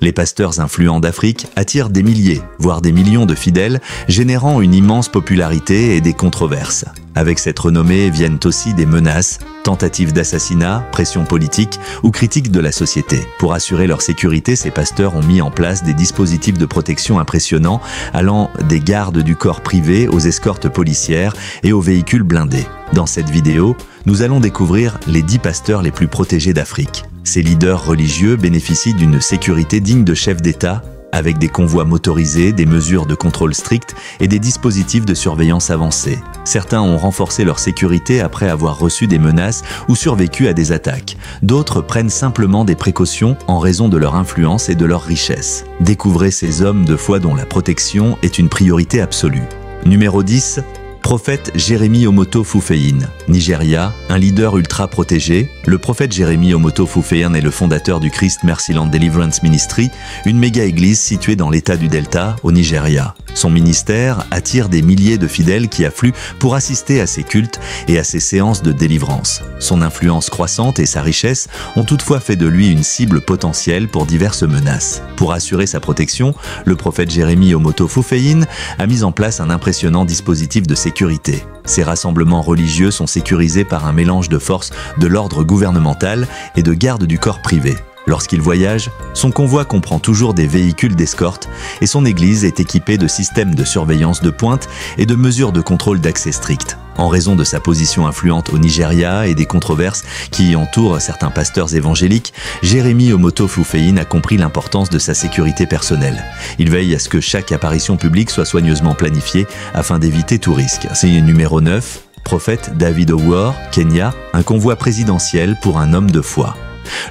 Les pasteurs influents d'Afrique attirent des milliers, voire des millions de fidèles, générant une immense popularité et des controverses. Avec cette renommée viennent aussi des menaces, tentatives d'assassinat, pression politique ou critiques de la société. Pour assurer leur sécurité, ces pasteurs ont mis en place des dispositifs de protection impressionnants, allant des gardes du corps privé aux escortes policières et aux véhicules blindés. Dans cette vidéo, nous allons découvrir les 10 pasteurs les plus protégés d'Afrique. Ces leaders religieux bénéficient d'une sécurité digne de chefs d'État, avec des convois motorisés, des mesures de contrôle strictes et des dispositifs de surveillance avancés. Certains ont renforcé leur sécurité après avoir reçu des menaces ou survécu à des attaques. D'autres prennent simplement des précautions en raison de leur influence et de leur richesse. Découvrez ces hommes de foi dont la protection est une priorité absolue. Numéro 10. Prophète Jérémie Omoto Fufeyin, Nigeria, un leader ultra protégé. Le prophète Jérémie Omoto Fufeyin est le fondateur du Christ Mercyland Deliverance Ministry, une méga-église située dans l'état du Delta, au Nigeria. Son ministère attire des milliers de fidèles qui affluent pour assister à ses cultes et à ses séances de délivrance. Son influence croissante et sa richesse ont toutefois fait de lui une cible potentielle pour diverses menaces. Pour assurer sa protection, le prophète Jérémie Omoto Fufeyin a mis en place un impressionnant dispositif de sécurité. Ces rassemblements religieux sont sécurisés par un mélange de forces de l'ordre gouvernemental et de gardes du corps privé. Lorsqu'il voyage, son convoi comprend toujours des véhicules d'escorte et son église est équipée de systèmes de surveillance de pointe et de mesures de contrôle d'accès strictes. En raison de sa position influente au Nigeria et des controverses qui entourent certains pasteurs évangéliques, Jérémie Omoto Fufeyin a compris l'importance de sa sécurité personnelle. Il veille à ce que chaque apparition publique soit soigneusement planifiée afin d'éviter tout risque. C'est numéro 9, prophète David Owour, Kenya, un convoi présidentiel pour un homme de foi.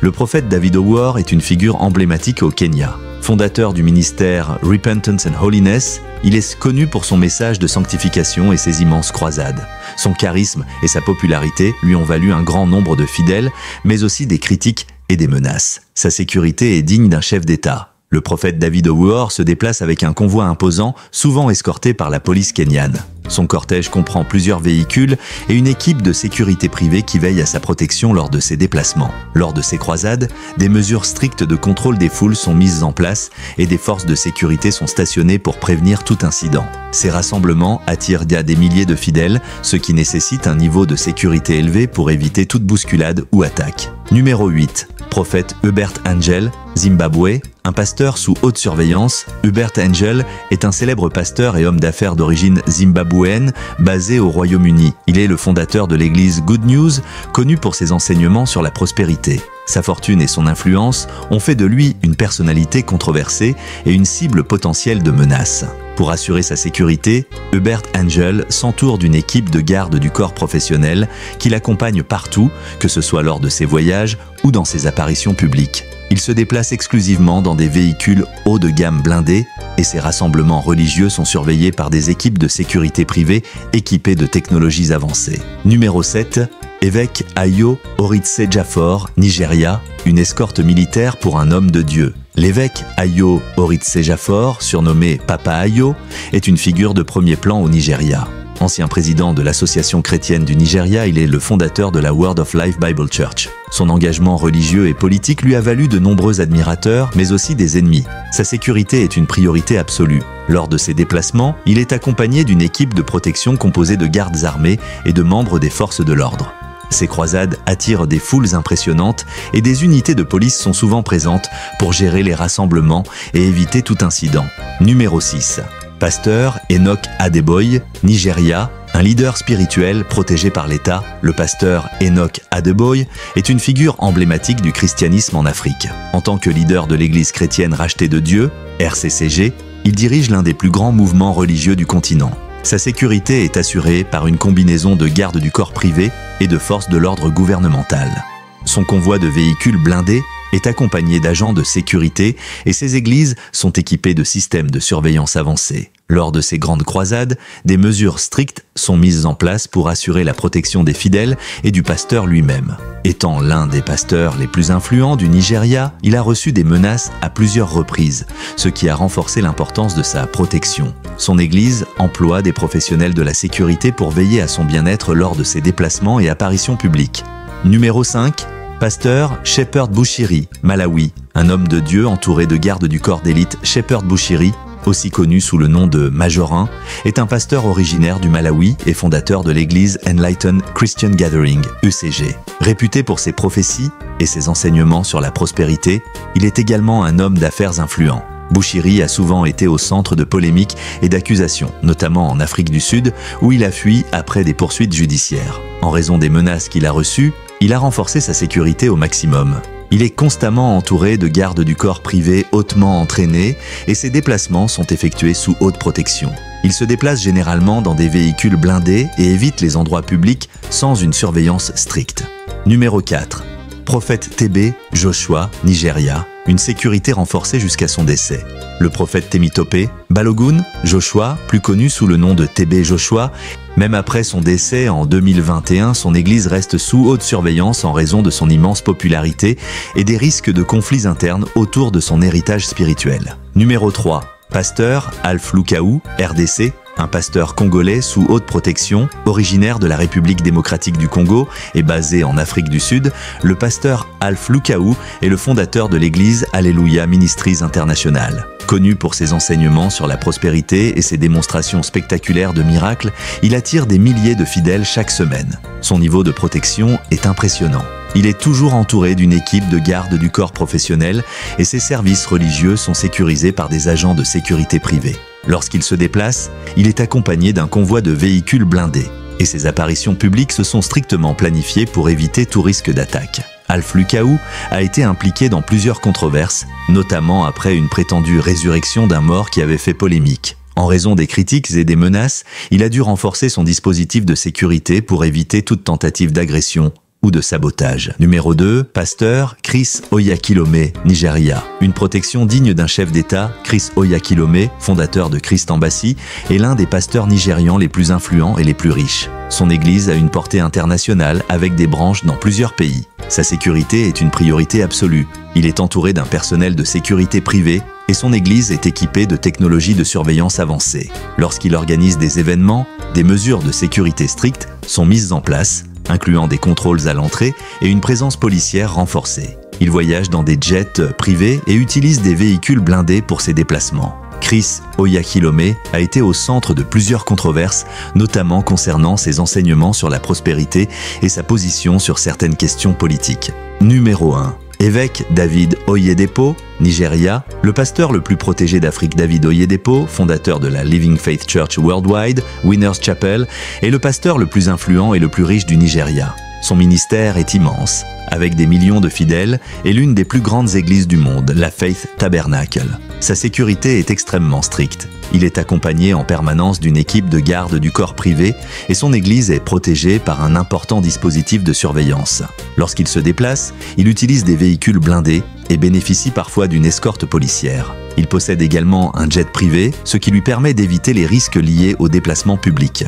Le prophète David Owour est une figure emblématique au Kenya. Fondateur du ministère Repentance and Holiness, il est connu pour son message de sanctification et ses immenses croisades. Son charisme et sa popularité lui ont valu un grand nombre de fidèles, mais aussi des critiques et des menaces. Sa sécurité est digne d'un chef d'État. Le prophète David Owour se déplace avec un convoi imposant, souvent escorté par la police kenyane. Son cortège comprend plusieurs véhicules et une équipe de sécurité privée qui veille à sa protection lors de ses déplacements. Lors de ces croisades, des mesures strictes de contrôle des foules sont mises en place et des forces de sécurité sont stationnées pour prévenir tout incident. Ces rassemblements attirent des milliers de fidèles, ce qui nécessite un niveau de sécurité élevé pour éviter toute bousculade ou attaque. Numéro 8. Prophète Hubert Angel, Zimbabwe, un pasteur sous haute surveillance. Hubert Angel est un célèbre pasteur et homme d'affaires d'origine zimbabwéenne basé au Royaume-Uni. Il est le fondateur de l'église Good News, connue pour ses enseignements sur la prospérité. Sa fortune et son influence ont fait de lui une personnalité controversée et une cible potentielle de menaces. Pour assurer sa sécurité, Hubert Angel s'entoure d'une équipe de gardes du corps professionnel qui l'accompagne partout, que ce soit lors de ses voyages ou dans ses apparitions publiques. Il se déplace exclusivement dans des véhicules haut de gamme blindés et ses rassemblements religieux sont surveillés par des équipes de sécurité privée équipées de technologies avancées. Numéro 7. Évêque Ayo Oritsejafor, Nigeria, une escorte militaire pour un homme de Dieu. L'évêque Ayo Oritsejafor, surnommé Papa Ayo, est une figure de premier plan au Nigeria. Ancien président de l'Association chrétienne du Nigeria, il est le fondateur de la Word of Life Bible Church. Son engagement religieux et politique lui a valu de nombreux admirateurs, mais aussi des ennemis. Sa sécurité est une priorité absolue. Lors de ses déplacements, il est accompagné d'une équipe de protection composée de gardes armés et de membres des forces de l'ordre. Ces croisades attirent des foules impressionnantes et des unités de police sont souvent présentes pour gérer les rassemblements et éviter tout incident. Numéro 6. Pasteur Enoch Adeboye, Nigeria, un leader spirituel protégé par l'État. Le pasteur Enoch Adeboye est une figure emblématique du christianisme en Afrique. En tant que leader de l'Église chrétienne rachetée de Dieu, RCCG, il dirige l'un des plus grands mouvements religieux du continent. Sa sécurité est assurée par une combinaison de gardes du corps privé et de forces de l'ordre gouvernemental. Son convoi de véhicules blindés est accompagné d'agents de sécurité et ses églises sont équipées de systèmes de surveillance avancés. Lors de ces grandes croisades, des mesures strictes sont mises en place pour assurer la protection des fidèles et du pasteur lui-même. Étant l'un des pasteurs les plus influents du Nigeria, il a reçu des menaces à plusieurs reprises, ce qui a renforcé l'importance de sa protection. Son église emploie des professionnels de la sécurité pour veiller à son bien-être lors de ses déplacements et apparitions publiques. Numéro 5. Pasteur Shepherd Bushiri, Malawi, Un homme de Dieu entouré de gardes du corps d'élite, Shepherd Bushiri, aussi connu sous le nom de Majorin, est un pasteur originaire du Malawi et fondateur de l'église Enlightened Christian Gathering, ECG. Réputé pour ses prophéties et ses enseignements sur la prospérité, il est également un homme d'affaires influent. Bushiri a souvent été au centre de polémiques et d'accusations, notamment en Afrique du Sud, où il a fui après des poursuites judiciaires. En raison des menaces qu'il a reçues, il a renforcé sa sécurité au maximum. Il est constamment entouré de gardes du corps privés hautement entraînés et ses déplacements sont effectués sous haute protection. Il se déplace généralement dans des véhicules blindés et évite les endroits publics sans une surveillance stricte. Numéro 4. Prophète TB Joshua, Nigeria, une sécurité renforcée jusqu'à son décès. Le prophète Temitope Balogun Joshua, plus connu sous le nom de TB Joshua, même après son décès en 2021, son église reste sous haute surveillance en raison de son immense popularité et des risques de conflits internes autour de son héritage spirituel. Numéro 3. Pasteur Alph Lukaou, RDC, un pasteur congolais sous haute protection, originaire de la République démocratique du Congo et basé en Afrique du Sud, le pasteur Alph Lukaou est le fondateur de l'église Alléluia Ministries International. Connu pour ses enseignements sur la prospérité et ses démonstrations spectaculaires de miracles, il attire des milliers de fidèles chaque semaine. Son niveau de protection est impressionnant. Il est toujours entouré d'une équipe de garde du corps professionnel et ses services religieux sont sécurisés par des agents de sécurité privés. Lorsqu'il se déplace, il est accompagné d'un convoi de véhicules blindés et ses apparitions publiques se sont strictement planifiées pour éviter tout risque d'attaque. Alph Lukaou a été impliqué dans plusieurs controverses, notamment après une prétendue résurrection d'un mort qui avait fait polémique. En raison des critiques et des menaces, il a dû renforcer son dispositif de sécurité pour éviter toute tentative d'agression ou de sabotage. Numéro 2, pasteur Chris Oyakhilome, Nigeria. Une protection digne d'un chef d'État, Chris Oyakhilome, fondateur de Christ Embassy, est l'un des pasteurs nigérians les plus influents et les plus riches. Son église a une portée internationale avec des branches dans plusieurs pays. Sa sécurité est une priorité absolue. Il est entouré d'un personnel de sécurité privé et son église est équipée de technologies de surveillance avancées. Lorsqu'il organise des événements, des mesures de sécurité strictes sont mises en place, incluant des contrôles à l'entrée et une présence policière renforcée. Il voyage dans des jets privés et utilise des véhicules blindés pour ses déplacements. Chris Oyakhilome a été au centre de plusieurs controverses, notamment concernant ses enseignements sur la prospérité et sa position sur certaines questions politiques. Numéro 1. Évêque David Oyedepo, Nigeria, le pasteur le plus protégé d'Afrique. David Oyedepo, fondateur de la Living Faith Church Worldwide, Winners Chapel, est le pasteur le plus influent et le plus riche du Nigeria. Son ministère est immense, avec des millions de fidèles et l'une des plus grandes églises du monde, la Faith Tabernacle. Sa sécurité est extrêmement stricte. Il est accompagné en permanence d'une équipe de garde du corps privé et son église est protégée par un important dispositif de surveillance. Lorsqu'il se déplace, il utilise des véhicules blindés et bénéficie parfois d'une escorte policière. Il possède également un jet privé, ce qui lui permet d'éviter les risques liés aux déplacements publics.